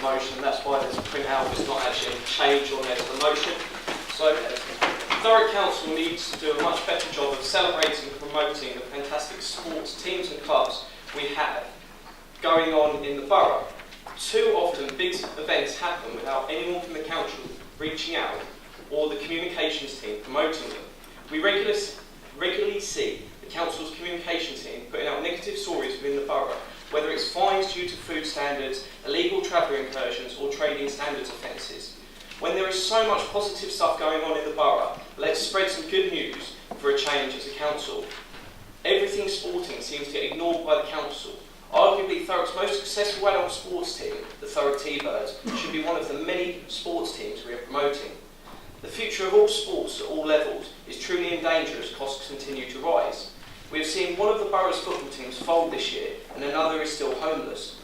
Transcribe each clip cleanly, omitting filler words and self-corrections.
the motion, and that's why there's a printout. It's not actually a change on there to the motion. So, Thurrock Council needs to do a much better job of celebrating and promoting the fantastic sports teams and clubs we have going on in the borough. Too often, big events happen without anyone from the council reaching out or the communications team promoting them. We regularly see the council's communication team putting out negative stories within the borough, whether it's fines due to food standards, illegal traveller incursions or trading standards offences. When there is so much positive stuff going on in the borough, let's spread some good news for a change as a council. Everything sporting seems to get ignored by the council. Arguably, Thurrock's most successful adult sports team, the Thurrock T-Birds, should be one of the many sports teams we are promoting. The future of all sports at all levels is truly in danger as costs continue to rise. We have seen one of the borough's football teams fold this year and another is still homeless.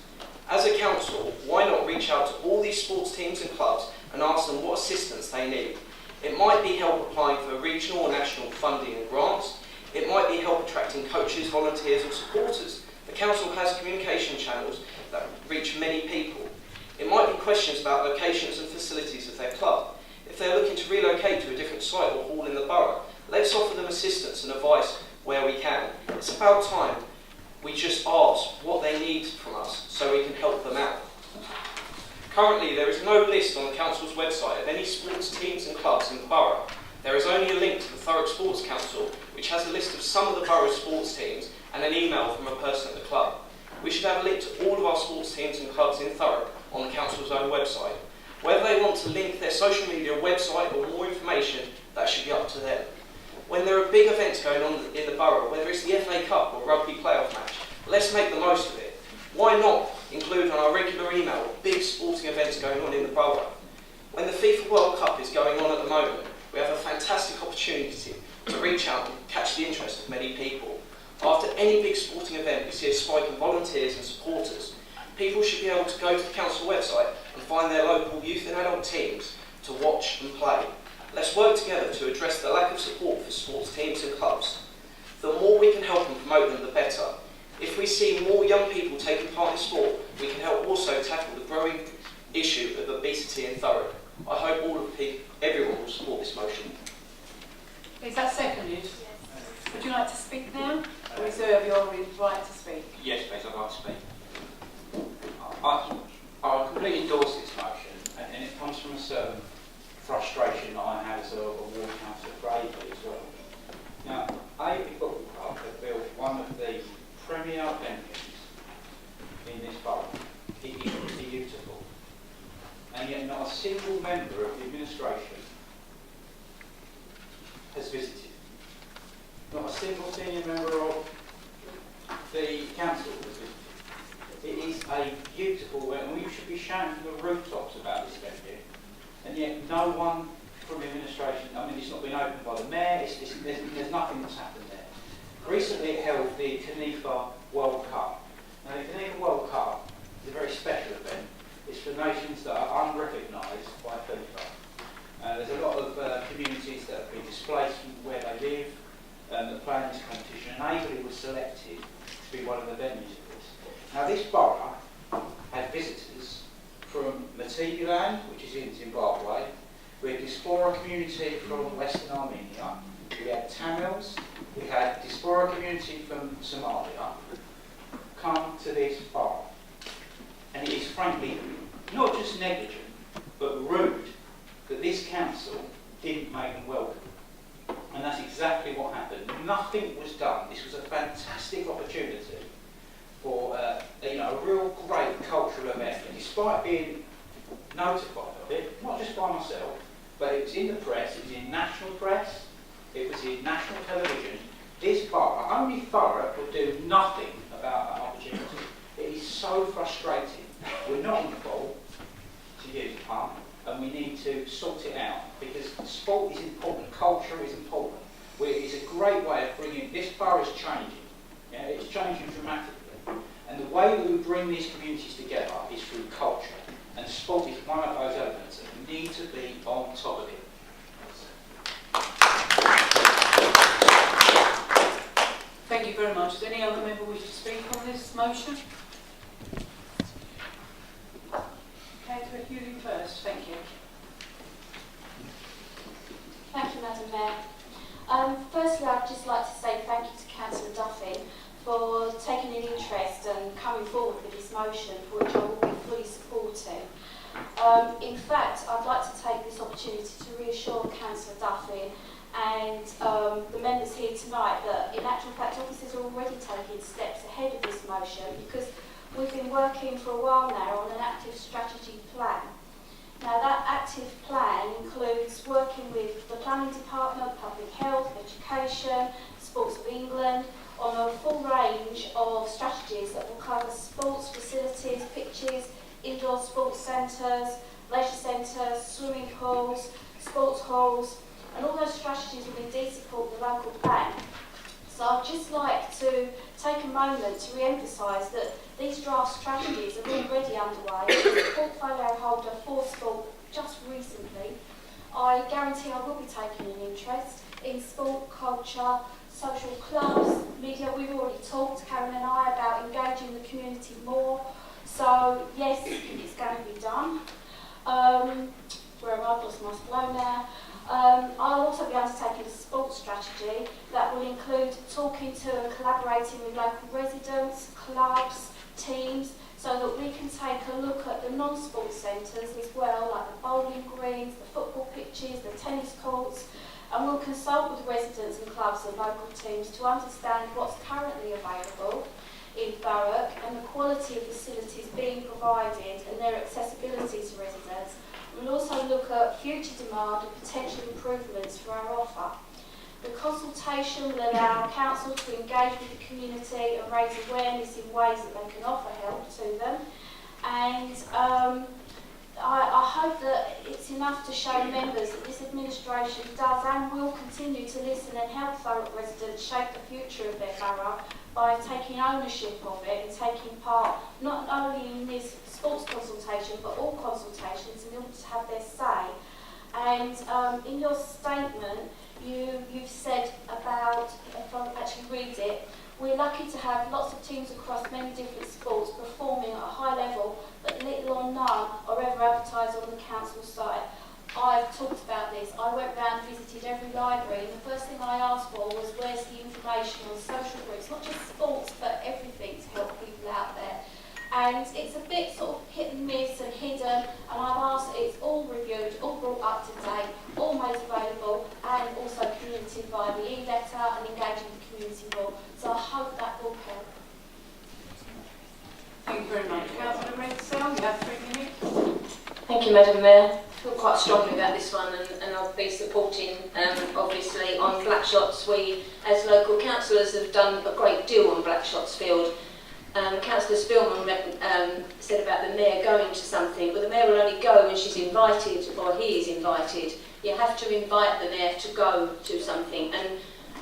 As a council, why not reach out to all these sports teams and clubs and ask them what assistance they need? It might be help applying for regional or national funding and grants. It might be help attracting coaches, volunteers or supporters. The council has communication channels that reach many people. It might be questions about locations and facilities of their club. If they're looking to relocate to a different site or hall in the borough, let's offer them assistance and advice where we can. It's about time we just ask what they need from us so we can help them out. Currently, there is no list on the council's website of any sports teams and clubs in the borough. There is only a link to the Thurrock Sports Council, which has a list of some of the borough's sports teams and an email from a person at the club. We should have a link to all of our sports teams and clubs in Thurrock on the council's own website. Whether they want to link their social media website or more information, that should be up to them. When there are big events going on in the borough, whether it's the FA Cup or rugby playoff match, let's make the most of it. Why not include on our regular email big sporting events going on in the borough? When the FIFA World Cup is going on at the moment, we have a fantastic opportunity to reach out and catch the interest of many people. After any big sporting event, we see a spike in volunteers and supporters. People should be able to go to the council website and find their local youth and adult teams to watch and play. Let's work together to address the lack of support for sports teams and clubs. The more we can help and promote them, the better. If we see more young people taking part in sport, we can help also tackle the growing issue of obesity in Thurrock. I hope everyone will support this motion. Is that seconded? Yes. Would you like to speak now? Or reserve your right to speak? Yes, please, I'd like to speak. I completely endorse this motion, and it comes from a certain frustration that I have as a ward councillor for Avery as well. Now, Avery Football Club have built one of the premier venues in this borough. It is beautiful. And yet not a single member of the administration has visited. Not a single senior member of the council has visited. It is a beautiful venue, and we should be shouting from the rooftops about this venue. And yet no one from the administration, I mean, it's not been opened by the mayor, there's nothing that's happened there. Recently it held the Canifa World Cup. Now the Canifa World Cup is a very special event. It's for nations that are unrecognised by FIFA. There's a lot of communities that have been displaced from where they live that play in this competition, and Avery was selected to be one of the venues of this. Now this borough had visitors from Matigiland, which is in Zimbabwe. We had Diaspora community from Western Armenia. We had Tamils. We had Diaspora community from Somalia come to this borough. And it is frankly not just negligent, but rude that this council didn't make them welcome. And that's exactly what happened. Nothing was done. This was a fantastic opportunity for a real great cultural event. And despite being notified of it, not just by myself, but it was in the press, it was in national press, it was in national television. This borough, only Thurrock, would do nothing about that opportunity. It is so frustrating. We're not in the ball, to use a pun, and we need to sort it out because sport is important, culture is important. It's a great way of bringing, this borough is changing. Yeah, it's changing dramatically. And the way that we bring these communities together is through culture. And sport is one of those elements, and we need to be on top of it. Thank you very much. Does any other member wish to speak on this motion? Okay, Madam Mayor. Firstly, I'd just like to say thank you to Councillor Duffy for taking an interest and coming forward with this motion, for which I will be fully supporting. In fact, I'd like to take this opportunity to reassure Councillor Duffy and the members here tonight that, in actual fact, officers are already taking steps ahead of this motion, because we've been working for a while now on an active strategy plan. Now, that active plan includes working with the Planning Department, Public Health, Education, Sports of England, on a full range of strategies that will cover sports facilities, pitches, indoor sports centres, leisure centres, swimming pools, sports halls, and all those strategies will indeed support the local plan. So I'd just like to take a moment to re-emphasise that these draft strategies are already underway. As a portfolio holder for sport just recently, I guarantee I will be taking an interest in sport, culture, social clubs, media. We've already talked, Karen and I, about engaging the community more. So yes, it's going to be done. Where have I lost my flow now? I'll also be undertaking a sports strategy that will include talking to and collaborating with local residents, clubs, teams, so that we can take a look at the non-sports centres as well, like the bowling greens, the football pitches, the tennis courts, and we'll consult with residents and clubs and local teams to understand what's currently available in Thurrock and the quality of facilities being provided and their accessibility to residents. We'll also look at future demand and potential improvements for our offer. The consultation will allow council to engage with the community and raise awareness in ways that they can offer help to them. And I hope that it's enough to show members that this administration does and will continue to listen and help Thurrock residents shape the future of their borough by taking ownership of it and taking part not only in this sports consultation but all consultations in order to have their say. And in your statement you've said about, if I actually read it, we're lucky to have lots of teams across many different sports performing at a high level, but little or none are ever advertised on the council site. I've talked about this. I went round and visited every library, and the first thing I asked for was where's the information on social groups, not just sports, but everything to help people out there. And it's a bit sort of hit and miss and hidden, and I've asked that it's all reviewed, all brought up to date, all made available, and also communicated via the e-letter and engaging the community more. So I hope that will help. Thank you very much. Councillor Redcell, you have 3 minutes. Thank you, Madam Mayor. I feel quite strongly about this one, and I'll be supporting, obviously, on Blackshots. We, as local councillors, have done a great deal on Blackshots Field. Councillor Spillman said about the mayor going to something, but the mayor will only go when she's invited, or he is invited. You have to invite the mayor to go to something, and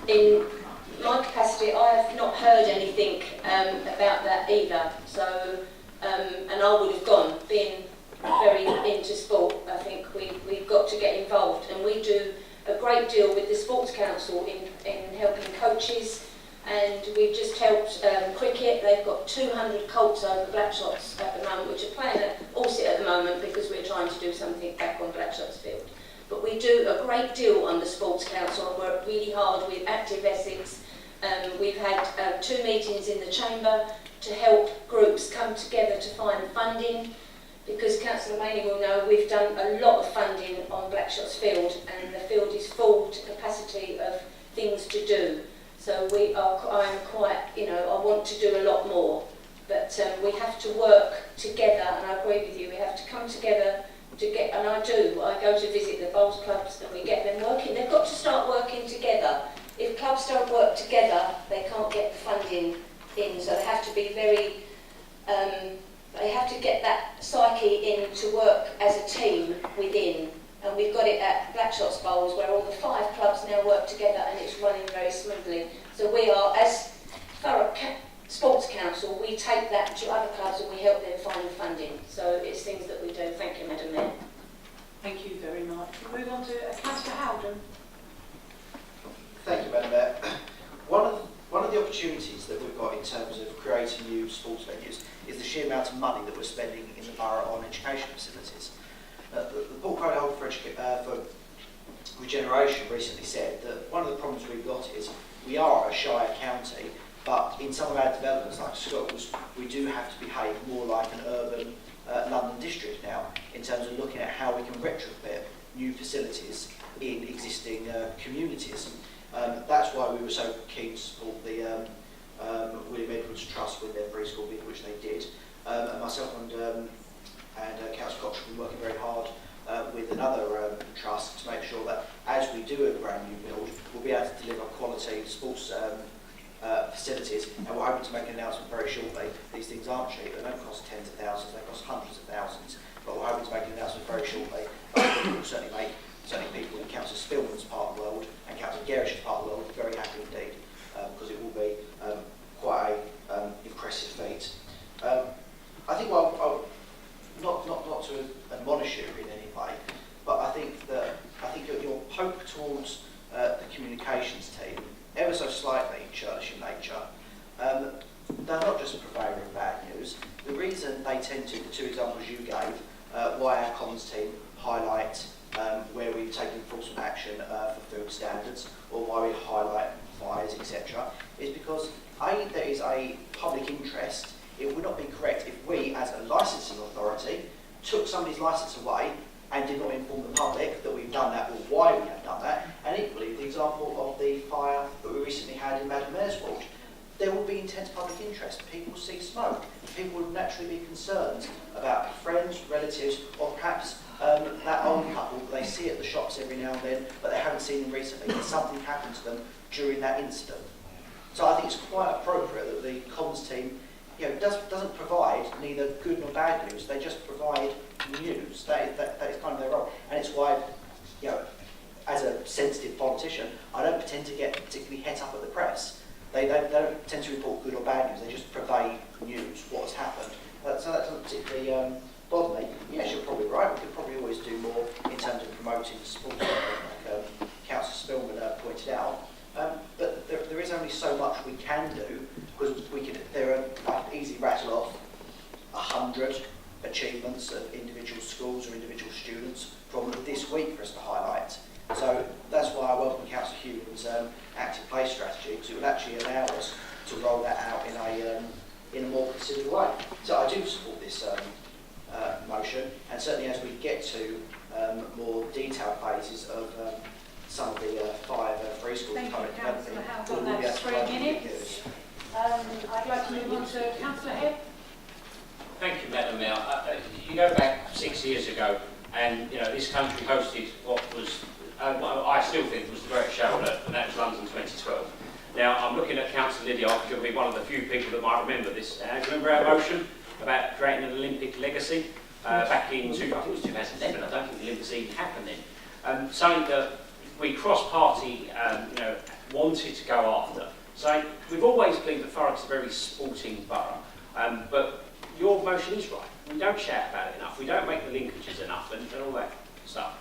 in my capacity, I have not heard anything about that either. So, and I would have gone, being very into sport. I think we've got to get involved, and we do a great deal with the Sports Council in helping coaches. And we've just helped cricket. They've got 200 colts over Blackshots at the moment, which are playing at Allsit at the moment because we're trying to do something back on Blackshots Field. But we do a great deal on the Sports Council and work really hard with Active Essex. We've had 2 meetings in the chamber to help groups come together to find funding, because Councillor Maney will know we've done a lot of funding on Blackshots Field, and the field is full to capacity of things to do. So I'm quite, I want to do a lot more, but we have to work together, and I agree with you, we have to come together to get, and I go to visit the bowls clubs and we get them working. They've got to start working together. If clubs don't work together, they can't get the funding in, so they have to be very, they have to get that psyche in to work as a team within. And we've got it at Blackshots Bowls, where all the 5 clubs now work together, and it's running very smoothly. So we are, as Thurrock Sports Council, we take that to other clubs and we help them find the funding. So it's things that we do. Thank you, Madam Mayor. Thank you very much. We'll move on to Councillor Howden. Thank you, Madam Mayor. One of the opportunities that we've got in terms of creating new sports venues is the sheer amount of money that we're spending in the borough on education facilities. The portfolio holder for Regeneration recently said that one of the problems we've got is we are a shire county, but in some of our developments like schools, we do have to behave more like an urban London district now, in terms of looking at how we can retrofit new facilities in existing communities. That's why we were so keen to support the William Edwards Trust with their free school bid, which they did. And myself and Councillor Cox have been working very hard with another trust to make sure that as we do a brand new build, we'll be able to deliver quality sports facilities, and we're hoping to make an announcement very shortly. These things aren't cheap, they don't cost tens of thousands, they cost hundreds of thousands, but we're hoping to make an announcement very shortly. It will certainly people in Councillor Spillman's part of the world and Councillor Gerrish's part of the world very happy indeed, because it will be quite a impressive feat. I think, not to admonish you in any way, but I think your poke towards the communications team, ever so slightly churlish in nature, they're not just a purveyor of bad news. The reason they tend to, the two examples you gave, why our comms team highlight where we've taken enforcement action for food standards, or why we highlight fires, etc., is because A, there is a public interest. It would not be correct if we, as a licensing authority, took somebody's licence away and did not inform the public that we've done that or why we have done that. And equally, the example of the fire that we recently had in Madam Mayor's Ward, there will be intense public interest. People will see smoke. People will naturally be concerned about friends, relatives, or perhaps that old couple that they see at the shops every now and then, but they haven't seen them recently, and something happened to them during that incident. So I think it's quite appropriate that the comms team doesn't provide neither good nor bad news. They just provide news. That is kind of their role. And it's why, as a sensitive politician, I don't pretend to get particularly het up at the press. They don't tend to report good or bad news. They just provide news, what has happened. So that doesn't particularly bother me. Yes, you're probably right. We could probably always do more in terms of promoting sport, like Councillor Spillman pointed out. But there is only so much we can do, because I could easily rattle off 100 achievements of individual schools or individual students from this week for us to highlight. So that's why I welcome Councillor Human's active play strategy, because it would actually allow us to roll that out in a more considered way. So I do support this motion, and certainly as we get to more detailed phases of some of the 5 free schools coming to Councillor Howard. That's 3 minutes. I'd like to move on to Councillor Head. Thank you, Madam Mayor. You go back 6 years ago, and this country hosted what was, I still think, was the greatest show on earth, and that was London 2012. Now, I'm looking at Councillor Lydia, I think you'll be one of the few people that might remember this. Do you remember our motion about creating an Olympic legacy back in 2011? I don't think the Olympics even happened then. Something that we cross-party, wanted to go after. So we've always believed that Thurrock's a very sporting borough, but your motion is right. We don't shout about it enough. We don't make the linkages enough, and all that stuff.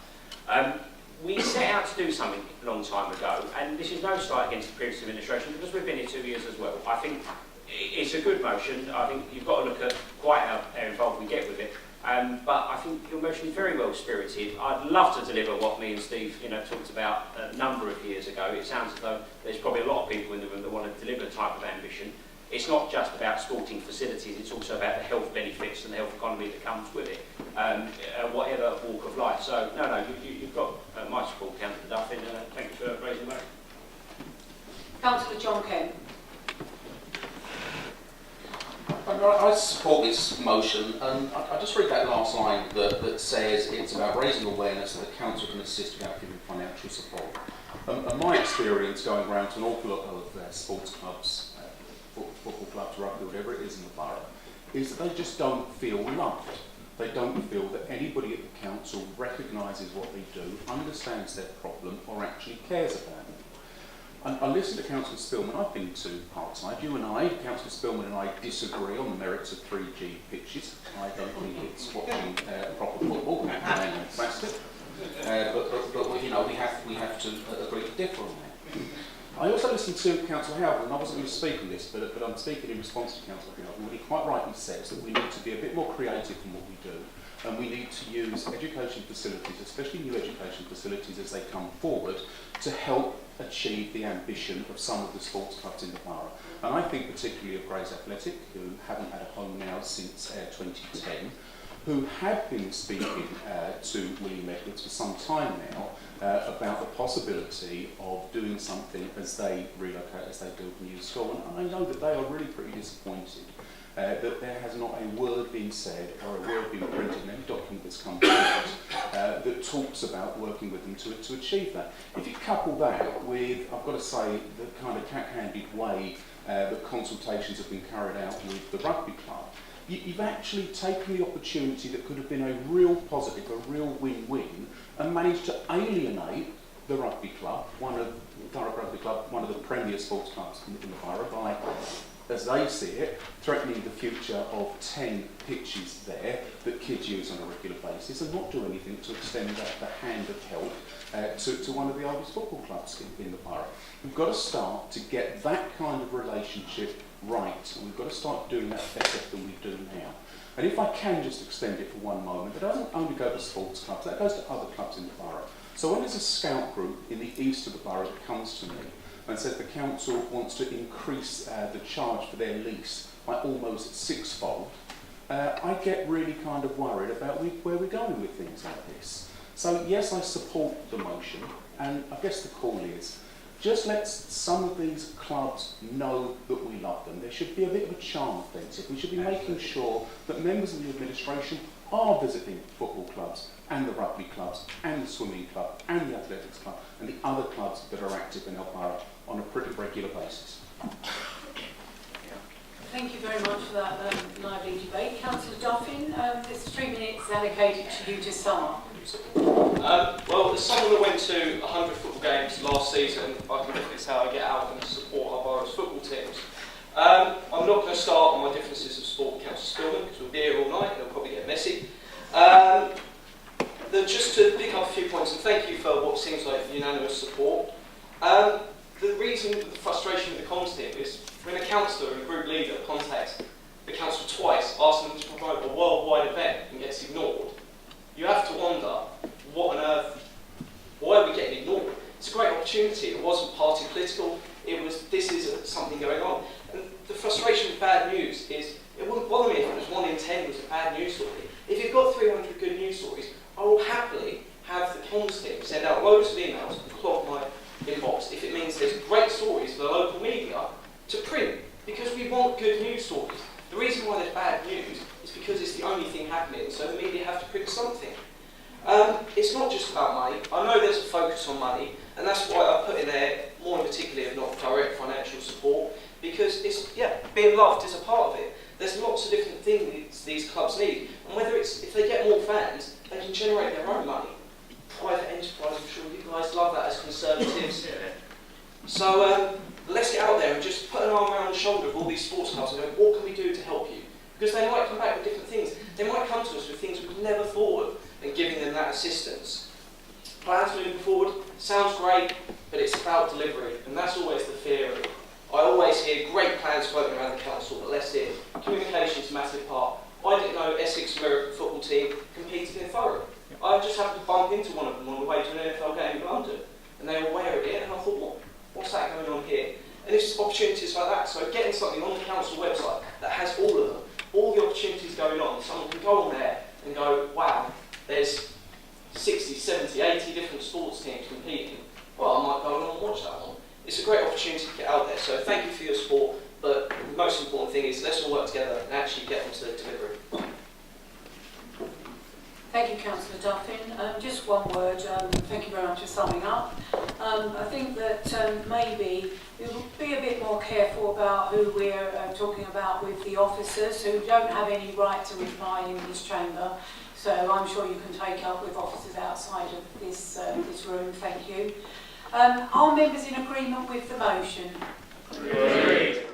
We set out to do something a long time ago, and this is no slight against the previous administration, because we've been here 2 years as well. I think it's a good motion. I think you've got to look at quite how involved we get with it. But I think your motion is very well spirited. I'd love to deliver what me and Steve talked about a number of years ago. It sounds as though there's probably a lot of people in the room that want to deliver the type of ambition. It's not just about sporting facilities, it's also about the health benefits and the health economy that comes with it, whatever walk of life. So, no, you've got my support, Councillor Duffin, and thank you for raising the motion. Councillor John Kemp. I support this motion, and I just read that last line that says it's about raising awareness that the council can assist without giving financial support. And my experience going around to an awful lot of sports clubs, football clubs, rugby, whatever it is in the borough, is that they just don't feel loved. They don't feel that anybody at the council recognises what they do, understands their problem, or actually cares about it. I listened to Councillor Spillman. I've been to Parkside. You and I, Councillor Spillman and I, disagree on the merits of 3G pitches. I don't think it's watching proper football. That's it. But we have to agree to differ on that. I also listened to Councillor Howard, and I wasn't going to speak on this, but I'm speaking in response to Councillor Howard, and what he quite rightly says that we need to be a bit more creative in what we do. and we need to use education facilities, especially new education facilities as they come forward, to help achieve the ambition of some of the sports clubs in the borough. And I think particularly of Grays Athletic, who haven't had a home now since 2010, who have been speaking to William Edwards for some time now about the possibility of doing something as they relocate, as they build a new school. And I know that they are really pretty disappointed that there has not a word been said or a word been printed in any document that's come forward that talks about working with them to achieve that. If you couple that with, I've got to say, the kind of cat-handed way that consultations have been carried out with the rugby club, you've actually taken the opportunity that could have been a real positive, a real win-win, and managed to alienate the rugby club, Thurrock Rugby Club, one of the premier sports clubs in the borough, by, as they see it, threatening the future of 10 pitches there that kids use on a regular basis, and not do anything to extend the hand of help to one of the oldest football clubs in the borough. We've got to start to get that kind of relationship right, and we've got to start doing that better than we do now. And if I can just extend it for one moment, it doesn't only go to sports clubs, that goes to other clubs in the borough. So when there's a scout group in the east of the borough that comes to me and says the council wants to increase the charge for their lease by almost sixfold, I get really kind of worried about where we're going with things like this. So yes, I support the motion, and I guess the call is, just let some of these clubs know that we love them. There should be a bit of a charm offensive. We should be making sure that members of the administration are visiting football clubs and the rugby clubs and the swimming club and the athletics club and the other clubs that are active in our borough on a pretty regular basis. Thank you very much for that lively debate. Councillor Duffin, there's 3 minutes allocated to you to sum up. Well, as someone that went to 100 football games last season, I can definitely say I get out and support our borough's football teams. I'm not going to start on my differences of sport with Councillor Spillman, because we'll be here all night and it'll probably get messy. Just to pick up a few points, and thank you for what seems like unanimous support. The reason for the frustration with the comms team is when a councillor and a group leader contacts the council twice, asking them to promote a worldwide event and gets ignored, you have to wonder, what on earth, why are we getting ignored? It's a great opportunity. It wasn't party political. It was, this is something going on. And the frustration with bad news is, it wouldn't bother me if it was 1 in 10 was a bad news story. If you've got 300 good news stories, I will happily have the comms team send out loads of emails and clog my inbox if it means there's great stories for the local media to print, because we want good news stories. The reason why there's bad news is because it's the only thing happening, so the media have to print something. It's not just about money. I know there's a focus on money, and that's why I put in there more in particular of not direct financial support, because it's, being loved is a part of it. There's lots of different things these clubs need, and whether it's, if they get more fans, they can generate their own money. Private enterprise, I'm sure you guys love that as Conservatives. So let's get out there and just put an arm around the shoulder of all these sports clubs and go, what can we do to help you? Because they might come back with different things. They might come to us with things we've never thought of, and giving them that assistance. Plans moving forward sounds great, but it's about delivery, and that's always the fear of it. I always hear great plans floating around the council, but let's hear communication is a massive part. I didn't know Essex American football team competed in Thurrock. I just happened to bump into one of them on the way to an NFL game in London, and they were aware of it, and I thought, what's that going on here? And it's opportunities like that. So getting something on the council website that has all of them, all the opportunities going on, someone can go on there and go, wow, there's 60, 70, 80 different sports teams competing. Well, I might go along and watch that one. It's a great opportunity to get out there. So thank you for your support, but the most important thing is let's all work together and actually get onto the delivery. Thank you, Councillor Duffin. Just one word, thank you very much for summing up. I think that maybe we will be a bit more careful about who we're talking about with the officers who don't have any right to reply in this chamber. So I'm sure you can take up with officers outside of this room. Thank you. Are members in agreement with the motion? Agreed.